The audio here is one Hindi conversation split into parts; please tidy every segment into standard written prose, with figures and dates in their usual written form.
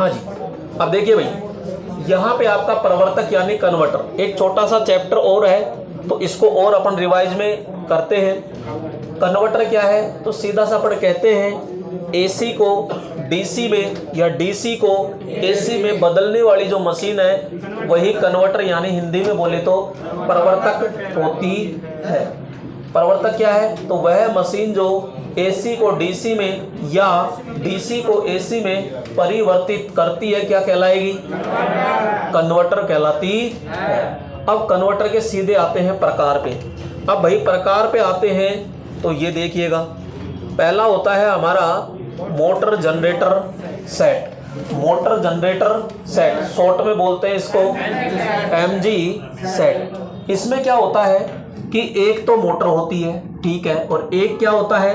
हाँ जी, अब देखिए भाई, यहाँ पे आपका प्रवर्तक यानी कन्वर्टर, एक छोटा सा चैप्टर और है तो इसको और अपन रिवाइज में करते हैं। कन्वर्टर क्या है, तो सीधा सा अपन कहते हैं एसी को डीसी में या डीसी को एसी में बदलने वाली जो मशीन है वही कन्वर्टर यानी हिंदी में बोले तो प्रवर्तक होती है। प्रवर्तक क्या है, तो वह मशीन जो एसी को डीसी में या डीसी को एसी में परिवर्तित करती है, क्या कहलाएगी, कन्वर्टर कहलाती है। अब कन्वर्टर के सीधे आते हैं प्रकार पे। अब भाई प्रकार पे आते हैं तो ये देखिएगा, पहला होता है हमारा motor generator set. Motor generator set short में बोलते हैं इसको एमजी सेट। इसमें क्या होता है कि एक तो मोटर होती है, ठीक है, और एक क्या होता है,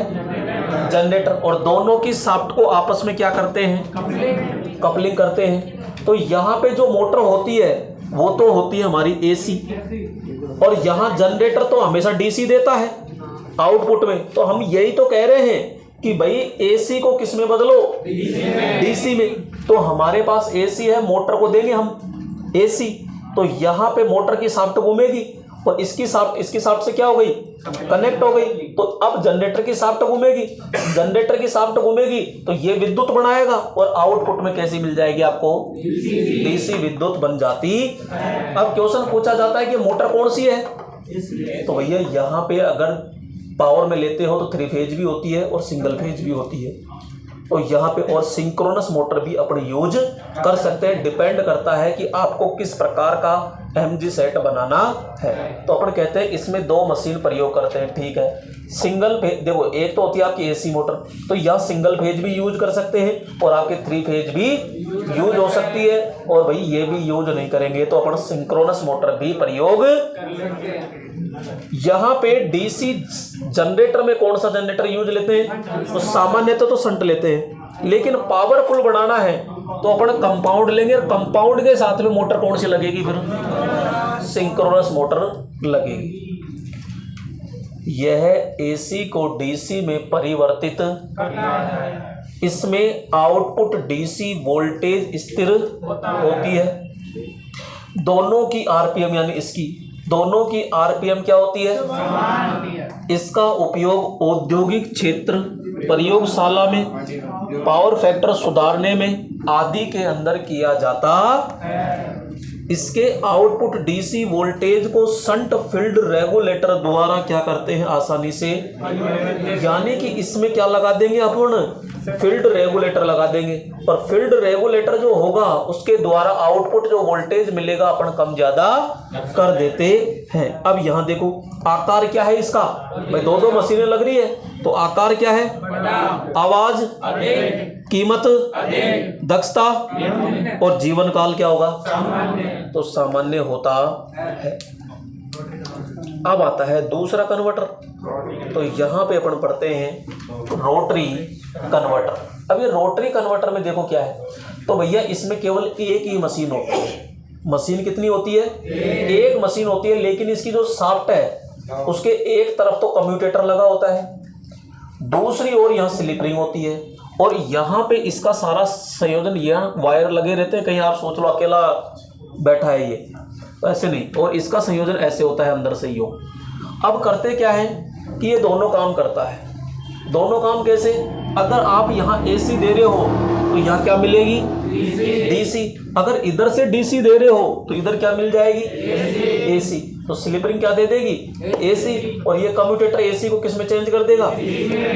जनरेटर, और दोनों की शाफ्ट को आपस में क्या करते हैं, कपलिंग करते हैं। तो यहाँ पे जो मोटर होती है वो तो होती है हमारी एसी, और यहाँ जनरेटर तो हमेशा डीसी देता है आउटपुट में। तो हम यही तो कह रहे हैं कि भाई एसी को किस में बदलो, डीसी में। तो हमारे पास एसी है, मोटर को देंगे हम एसी, तो यहाँ पे मोटर की शाफ्ट घूमेगी और इसकी शाफ्ट से क्या हो गई, कनेक्ट हो गई। तो अब जनरेटर की शाफ्ट घूमेगी, जनरेटर की शाफ्ट घूमेगी तो ये विद्युत बनाएगा और आउटपुट में कैसी मिल जाएगी आपको, डीसी विद्युत बन जाती। अब क्वेश्चन पूछा जाता है कि मोटर कौन सी है, तो भैया यहाँ पे अगर पावर में लेते हो तो 3 फेज भी होती है और सिंगल फेज भी होती है। तो यहाँ पे और सिंक्रोनस मोटर भी अपन यूज कर सकते हैं, डिपेंड करता है कि आपको किस प्रकार का एमजी सेट बनाना है। तो अपन कहते हैं इसमें 2 मशीन प्रयोग करते हैं, ठीक है। सिंगल फेज, देखो एक तो होती है आपकी एसी मोटर, तो यहाँ सिंगल फेज भी यूज कर सकते हैं और आपके 3 फेज भी यूज हो सकती है, और भाई ये भी यूज नहीं करेंगे तो अपन सिंक्रोनस मोटर भी प्रयोग। यहाँ पे डीसी जनरेटर में कौन सा जनरेटर यूज लेते हैं, तो सामान्य तो शंट लेते हैं, लेकिन पावरफुल बनाना है तो अपन कंपाउंड लेंगे, और कंपाउंड के साथ में मोटर कौन सी लगेगी, फिर सिंक्रोनस मोटर लगेगी। यह एसी को डीसी में परिवर्तित, इसमें आउटपुट डीसी वोल्टेज स्थिर होती है। दोनों की आरपीएम यानी इसकी दोनों की आरपीएम क्या होती है, इसका उपयोग औद्योगिक क्षेत्र, प्रयोगशाला में, पावर फैक्टर सुधारने में आदि के अंदर किया जाता। इसके आउटपुट डीसी वोल्टेज को शंट फील्ड रेगुलेटर द्वारा क्या करते हैं, आसानी से, यानी कि इसमें क्या लगा देंगे अपन, फील्ड रेगुलेटर लगा देंगे, पर फील्ड रेगुलेटर जो होगा उसके द्वारा आउटपुट जो वोल्टेज मिलेगा अपन कम ज्यादा कर देते हैं। अब यहाँ देखो आकार क्या है इसका, भाई 2 मशीनें लग रही है तो आकार क्या है, आवाज, कीमत, दक्षता, और जीवन काल क्या होगा, तो सामान्य होता है। अब आता है दूसरा कन्वर्टर, तो यहाँ पे अपन पढ़ते हैं रोटरी कन्वर्टर। अब ये रोटरी कन्वर्टर में देखो क्या है, तो भैया इसमें केवल एक ही मशीन होती है। मशीन कितनी होती है, एक मशीन होती है, लेकिन इसकी जो शाफ्ट है उसके एक तरफ तो कम्यूटेटर लगा होता है, दूसरी ओर यहाँ स्लिप रिंग होती है, और यहाँ पे इसका सारा संयोजन, यहाँ वायर लगे रहते हैं, कहीं आप सोच लो अकेला बैठा है ये, ऐसे नहीं, और इसका संयोजन ऐसे होता है अंदर से ही हो। अब करते क्या है कि ये दोनों काम करता है। दोनों काम कैसे, अगर आप यहाँ एसी दे रहे हो तो यहाँ क्या मिलेगी, डीसी। अगर इधर से डीसी दे रहे हो तो इधर क्या मिल जाएगी, एसी। तो स्लिप रिंग क्या दे देगी, एसी, और ये कम्यूटेटर एसी को किस में चेंज कर देगा,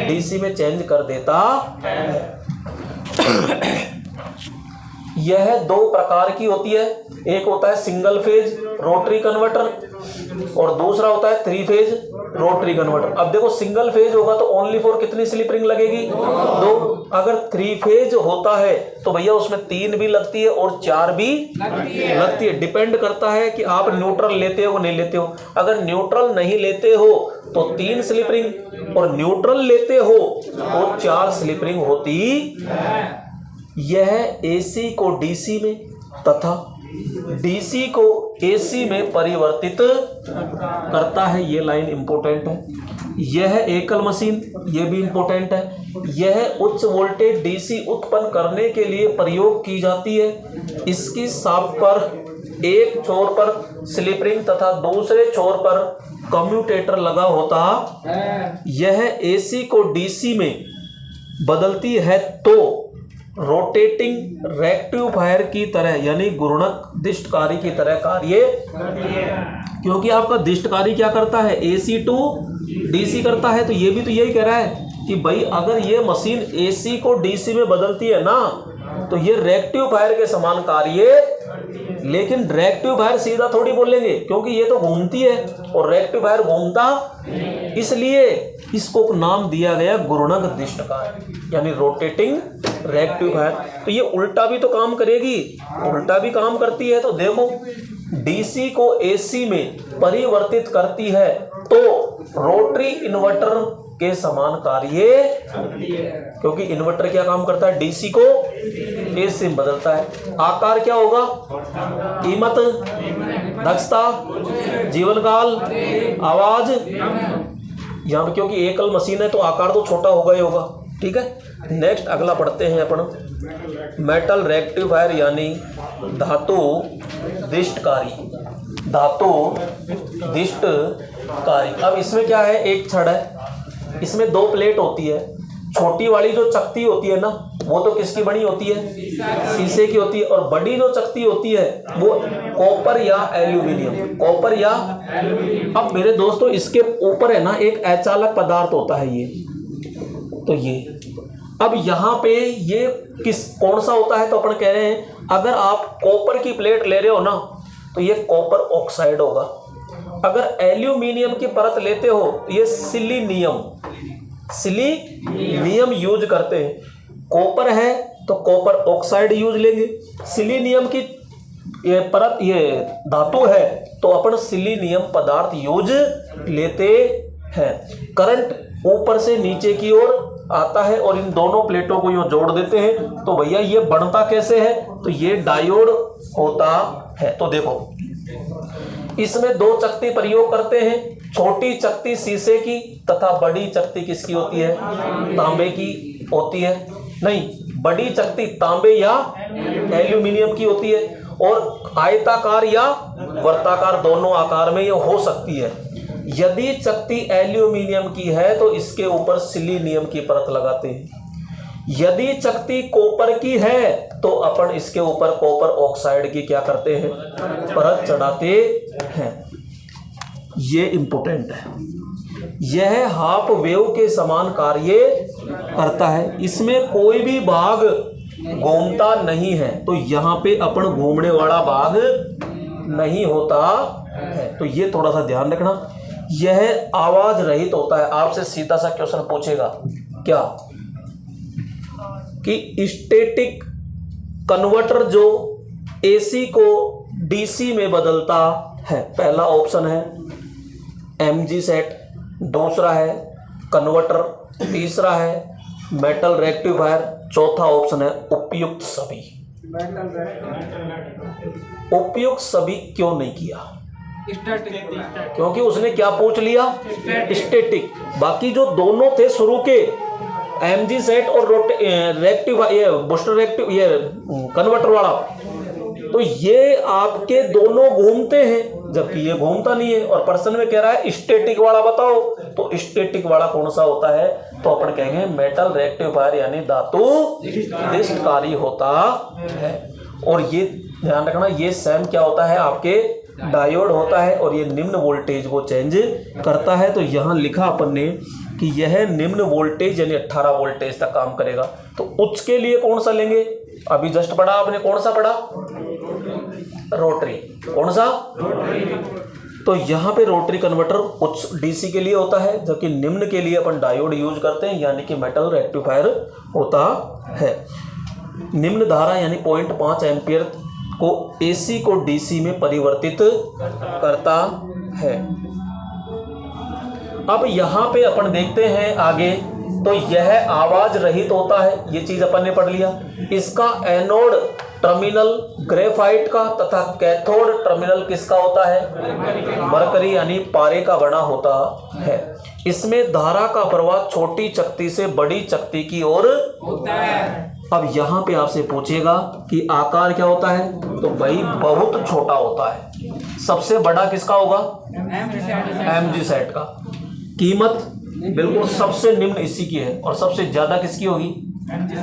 डीसी में चेंज कर देता है। यह 2 प्रकार की होती है, एक होता है सिंगल फेज रोटरी कन्वर्टर और दूसरा होता है 3 फेज रोटरी कन्वर्टर। अब देखो सिंगल फेज होगा तो ओनली फॉर कितनी स्लिप रिंग लगेगी, 2। अगर 3 फेज होता है तो भैया उसमें 3 भी लगती है और 4 भी लगती है। डिपेंड करता है कि आप न्यूट्रल लेते हो नहीं लेते हो। अगर न्यूट्रल नहीं लेते हो तो 3 स्लिप रिंग, और न्यूट्रल लेते हो तो 4 स्लिप रिंग होती है। यह एसी को डीसी में तथा डीसी को एसी में परिवर्तित करता है। ये लाइन इंपॉर्टेंट है। यह एकल मशीन, यह भी इंपॉर्टेंट है। यह उच्च वोल्टेज डीसी उत्पन्न करने के लिए प्रयोग की जाती है। इसकी शाफ्ट पर एक छोर पर स्लिप रिंग तथा दूसरे छोर पर कम्यूटेटर लगा होता। यह एसी को डीसी में बदलती है तो रोटेटिंग रेक्टिफायर की तरह यानी घूर्णक दिष्टकारी की तरह कार्य, क्योंकि आपका दिष्टकारी क्या करता है, एसी टू डीसी करता है। तो ये भी तो यही कह रहा है कि भाई अगर ये मशीन एसी को डीसी में बदलती है ना तो ये रेक्टिफायर के समान कार्य, लेकिन रेक्टिफायर सीधा थोड़ी बोलेंगे क्योंकि ये तो घूमती है और रेक्टिफायर घूमता, इसलिए इसको नाम दिया गया घूर्णक दिष्टकारी यानी रोटेटिंग रेक्टिफायर। तो ये उल्टा भी तो काम करेगी, उल्टा भी काम करती है। तो देखो डीसी को एसी में परिवर्तित करती है तो रोटरी इन्वर्टर के समान कार्य, क्योंकि इन्वर्टर क्या काम करता है, डीसी को एसी में बदलता है। आकार क्या होगा, कीमत, दक्षता, जीवन काल, आवाज, यहाँ पे क्योंकि एकल मशीन है तो आकार तो छोटा होगा ही होगा। ठीक है, नेक्स्ट अगला पढ़ते हैं अपन मेटल रेक्टिफायर यानी धातु दिष्टकारी। धातु दिष्टकारी, अब इसमें क्या है, एक छड़ है, इसमें दो प्लेट होती है। छोटी वाली जो चकती होती है ना वो तो किसकी बनी होती है, शीशे की होती है, और बड़ी जो चकती होती है वो कॉपर या एल्यूमिनियम, कॉपर या। अब मेरे दोस्तों इसके ऊपर है ना एक अचालक पदार्थ होता है ये, तो ये अब यहाँ पे ये कौन सा होता है, तो अपन कह रहे हैं अगर आप कॉपर की प्लेट ले रहे हो ना तो ये कॉपर ऑक्साइड होगा। अगर एल्यूमिनियम की परत लेते हो तो ये सिलीनियम यूज करते हैं। कॉपर है तो कॉपर ऑक्साइड यूज लेंगे, सिलीनियम की ये परत ये धातु है तो अपन सिलीनियम पदार्थ यूज लेते हैं। करंट ऊपर से नीचे की ओर आता है और इन दोनों प्लेटों को यूं जोड़ देते हैं। तो भैया ये बनता कैसे है, तो ये डायोड होता है। तो देखो इसमें दो चकती प्रयोग करते हैं, छोटी चकती शीशे की तथा बड़ी चकती किसकी होती है, तांबे की होती है। नहीं, बड़ी चकती तांबे या एल्यूमिनियम की होती है और आयताकार या वर्ताकार दोनों आकार में ये हो सकती है। यदि चकती एल्यूमिनियम की है तो इसके ऊपर सिलीनियम की परत लगाते हैं। यदि चकती कॉपर की है तो अपन इसके ऊपर कॉपर ऑक्साइड की क्या करते हैं, परत चढ़ाते हैं। ये इंपॉर्टेंट है। यह हाफ वेव के समान कार्य करता है, इसमें कोई भी भाग घूमता नहीं है। तो यहाँ पे अपन घूमने वाला भाग नहीं होता है, तो ये थोड़ा सा ध्यान रखना। यह आवाज रहित होता है। आपसे सीधा सा क्वेश्चन पूछेगा क्या कि स्टैटिक कन्वर्टर जो एसी को डीसी में बदलता है, पहला ऑप्शन है एमजी सेट, दूसरा है कन्वर्टर, तीसरा है मेटल रेक्टिफायर, चौथा ऑप्शन है उपयुक्त सभी। उपयुक्त सभी क्यों नहीं किया, क्योंकि उसने क्या पूछ लिया, स्टैटिक। बाकी जो दोनों थे शुरू के एमजी सेट और रेक्टिफायर, ये बूस्टर रेक्टिव, ये कन्वर्टर वाला, तो ये आपके दोनों घूमते हैं जबकि ये घूमता नहीं है। और प्रश्न में कह रहा है स्टैटिक वाला बताओ, तो स्टैटिक वाला कौन सा होता है, तो अपन कहेंगे मेटल रेक्टिफायर यानी धातु दिष्टकारी होता है। और ये ध्यान रखना, ये सेम क्या होता है, आपके डायोड होता है और ये निम्न वोल्टेज को चेंज करता है। तो यहाँ लिखा अपन ने कि यह निम्न वोल्टेज यानी 18 वोल्टेज तक काम करेगा। तो उच्च के लिए कौन सा लेंगे, अभी जस्ट पढ़ा आपने, कौन सा पढ़ा, रोटरी, कौन सा। तो यहाँ पे रोटरी कन्वर्टर उच्च डीसी के लिए होता है, जबकि निम्न के लिए अपन डायोड यूज करते हैं यानी कि मेटल रेक्टिफायर होता है। निम्न धारा यानी 0.5 एम्पियर को एसी को डीसी में परिवर्तित करता है। अब यहाँ पे अपन देखते हैं आगे, तो यह आवाज रहित होता है, ये चीज अपन ने पढ़ लिया। इसका एनोड टर्मिनल ग्रेफाइट का तथा कैथोड टर्मिनल किसका होता है? मरकरी यानी पारे का बना होता है। इसमें धारा का प्रवाह छोटी चकती से बड़ी चकती की ओर होता है। अब यहाँ पे आपसे पूछेगा कि आकार क्या होता है, तो भाई बहुत छोटा होता है। सबसे बड़ा किसका होगा? एमजी सेट का। कीमत बिल्कुल सबसे निम्न इसी की है और सबसे ज्यादा किसकी होगी?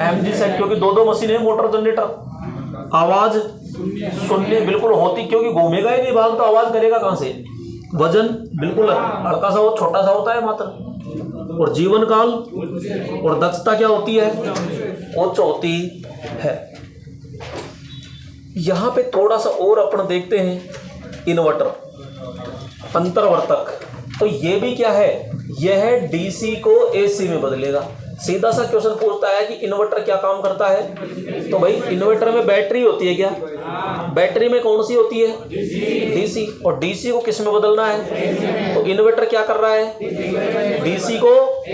एमजी सेट, क्योंकि दो मशीन है, मोटर जनरेटर। आवाज शून्य बिल्कुल होती, क्योंकि घूमेगा ही नहीं भाग, तो आवाज करेगा कहां से? वजन बिल्कुल हल्का सा हो, छोटा सा होता है मात्र। और जीवन काल और दक्षता क्या होती है? उच्च होती है। यहां पे थोड़ा सा और अपन देखते हैं इन्वर्टर, अंतर्वर्तक। तो ये भी क्या है? यह डीसी को एसी में बदलेगा। सीधा सा क्वेश्चन पूछता है कि इन्वर्टर क्या काम करता है, तो भाई इन्वर्टर में बैटरी होती है क्या? बैटरी में कौन सी होती है? डीसी। और डीसी को किस में बदलना है? तो इन्वर्टर क्या कर रहा है? डीसी को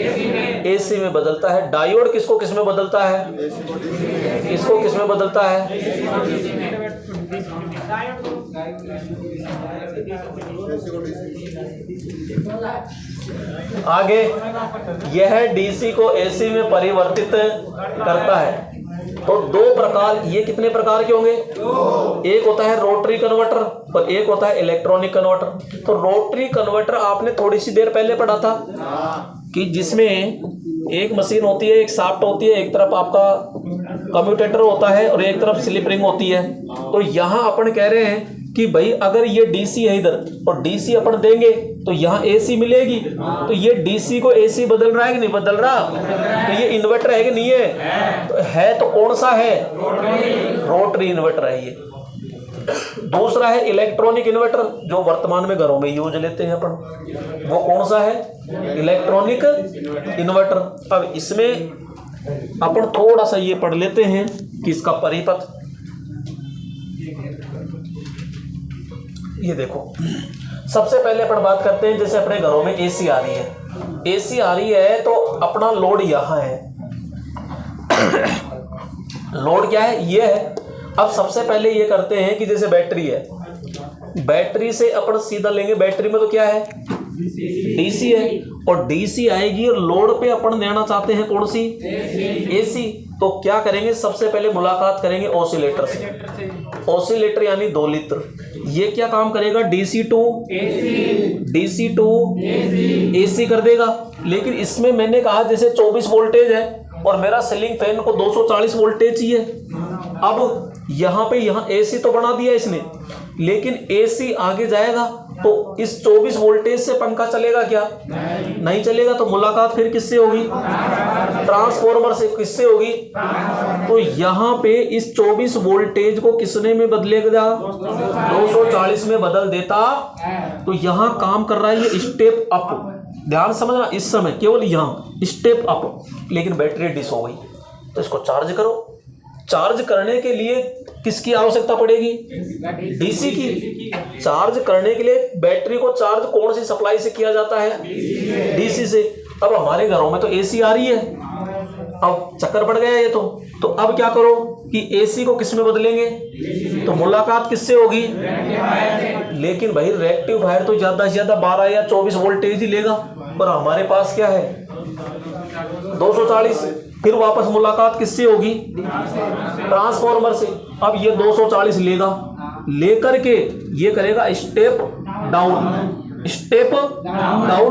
एसी में बदलता है। डायोड किसको किस में बदलता है? इसको किस में बदलता है? आगे यह डीसी को एसी में परिवर्तित करता है। तो दो प्रकार, ये कितने प्रकार के होंगे? एक होता है रोटरी कन्वर्टर और एक होता है इलेक्ट्रॉनिक कन्वर्टर। तो रोटरी कन्वर्टर आपने थोड़ी सी देर पहले पढ़ा था कि जिसमें एक मशीन होती है, एक शाफ्ट होती है, एक तरफ आपका कम्यूटेटर होता है और एक तरफ स्लिप रिंग होती है। तो यहाँ अपन कह रहे हैं कि भाई अगर ये डीसी है इधर और डीसी अपन देंगे तो यहाँ एसी मिलेगी, तो ये डीसी को एसी बदल रहा है कि नहीं बदल रहा? तो ये इन्वर्टर है कि नहीं है? तो कौन सा है? रोटरी इन्वर्टर है ये। दूसरा है इलेक्ट्रॉनिक इन्वर्टर, जो वर्तमान में घरों में यूज लेते हैं अपन। वो कौन सा है? Electronic inverter. अब इसमें अपन थोड़ा सा ये पढ़ लेते हैं कि इसका परिपथ। ये देखो, सबसे पहले अपन बात करते हैं, जैसे अपने घरों में एसी आ रही है। एसी आ रही है तो अपना लोड यहाँ है। लोड क्या है? ये है। अब सबसे पहले ये करते हैं कि जैसे बैटरी है, बैटरी से अपन सीधा लेंगे। बैटरी में तो क्या है? डीसी है। और डीसी आएगी और लोड पे अपन देना चाहते हैं कौन सी? एसी। तो क्या करेंगे? सबसे पहले मुलाकात करेंगे ऑसिलेटर से। ऑसिलेटर यानी 2 लीटर। ये क्या काम करेगा? डीसी टू एसी कर देगा। लेकिन इसमें मैंने कहा जैसे 24 वोल्टेज है और मेरा सीलिंग फैन को 240 वोल्टेज चाहिए। अब यहाँ पे एसी तो बना दिया इसने, लेकिन एसी आगे जाएगा तो इस 24 वोल्टेज से पंखा चलेगा क्या? नहीं चलेगा। तो मुलाकात फिर किससे होगी? ट्रांसफॉर्मर से। किससे होगी? तो यहाँ पे इस 24 वोल्टेज को किसने में बदलेगा? 240 में बदल देता। तो यहाँ काम कर रहा है ये स्टेप अप। ध्यान समझना, इस समय केवल यहाँ स्टेप अप। लेकिन बैटरी डिस हो गई, तो इसको चार्ज करो। चार्ज करने के लिए किसकी आवश्यकता पड़ेगी? डीसी की। चार्ज करने के लिए बैटरी को चार्ज कौन सी सप्लाई से किया जाता है? डीसी से। अब हमारे घरों में तो एसी आ रही है, अब चक्कर पड़ गया ये तो अब क्या करो कि एसी को किस में बदलेंगे? तो मुलाकात किससे होगी? लेकिन भाई रेक्टिफायर तो ज्यादा से ज्यादा 12 या 24 वोल्टेज ही लेगा, पर हमारे पास क्या है? 240। फिर वापस मुलाकात किससे होगी? ट्रांसफॉर्मर से। अब ये 240 लेगा, लेकर के ये करेगा स्टेप डाउन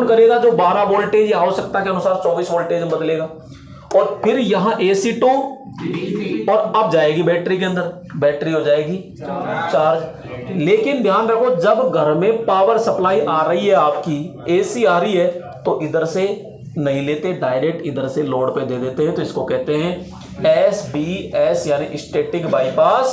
करेगा, जो 12 वोल्टेज आवश्यकता के अनुसार 24 वोल्टेज में बदलेगा। और फिर यहाँ एसी टू, और अब जाएगी बैटरी के अंदर, बैटरी हो जाएगी चार्ज। लेकिन ध्यान रखो, जब घर में पावर सप्लाई आ रही है आपकी, एसी आ रही है, तो इधर से नहीं लेते, डायरेक्ट इधर से लोड पे दे देते हैं। तो इसको कहते हैं SBS यानी स्टैटिक बाईपास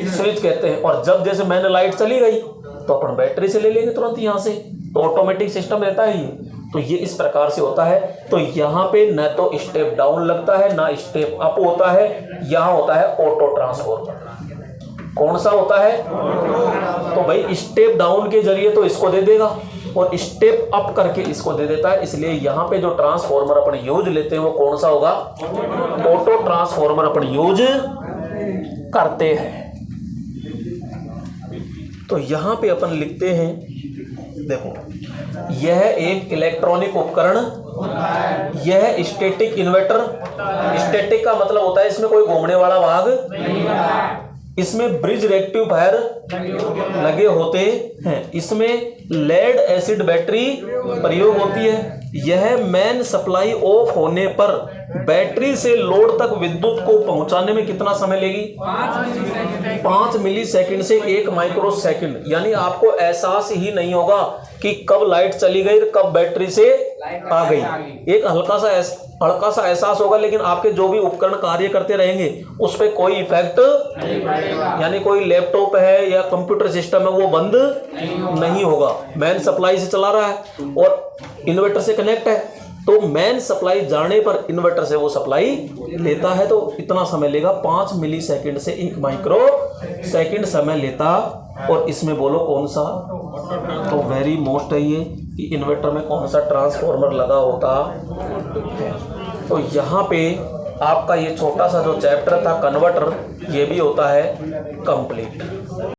स्विच कहते हैं। और जब जैसे मैंने लाइट चली गई तो अपन बैटरी से ले लेंगे तुरंत यहाँ से, तो ऑटोमेटिक सिस्टम रहता है ये। तो ये इस प्रकार से होता है। तो यहाँ पे न तो स्टेप डाउन लगता है ना स्टेप अप होता है, यहाँ होता है ऑटो ट्रांसफॉर्मर। कौन सा होता है? तो भाई स्टेप डाउन के जरिए तो इसको दे देगा और स्टेप अप करके इसको दे देता है। इसलिए यहाँ पे जो ट्रांसफॉर्मर अपन यूज लेते हैं वो कौन सा होगा? ऑटो ट्रांसफॉर्मर अपन यूज करते हैं। तो यहां पे अपन लिखते हैं, देखो यह एक इलेक्ट्रॉनिक उपकरण, यह स्टैटिक इन्वर्टर। स्टैटिक का मतलब होता है इसमें कोई घूमने वाला भाग, इसमें ब्रिज रेक्टिफायर लगे होते हैं, इसमें लेड एसिड बैटरी प्रयोग होती है। यह मेन सप्लाई ऑफ होने पर बैटरी से लोड तक विद्युत को पहुंचाने में कितना समय लेगी? 5 मिली सेकंड से 1 माइक्रो सेकंड। यानी आपको एहसास ही नहीं होगा कि कब लाइट चली गई, कब बैटरी से आ गई। एक हल्का सा एहसास होगा, लेकिन आपके जो भी उपकरण कार्य करते रहेंगे उस पर कोई इफेक्ट, यानी कोई लैपटॉप है या कंप्यूटर सिस्टम है वो बंद नहीं होगा। मेन सप्लाई से चला रहा है और इन्वर्टर से कनेक्ट है, तो मेन सप्लाई जाने पर इन्वर्टर से वो सप्लाई लेता है, तो इतना समय लेगा 5 मिली सेकेंड से 1 माइक्रो सेकेंड समय लेता। और इसमें बोलो कौन सा, तो वेरी मोस्ट है ये कि इन्वर्टर में कौन सा ट्रांसफॉर्मर लगा होता है। तो यहाँ पे आपका ये छोटा सा जो चैप्टर था कन्वर्टर, ये भी होता है कंप्लीट।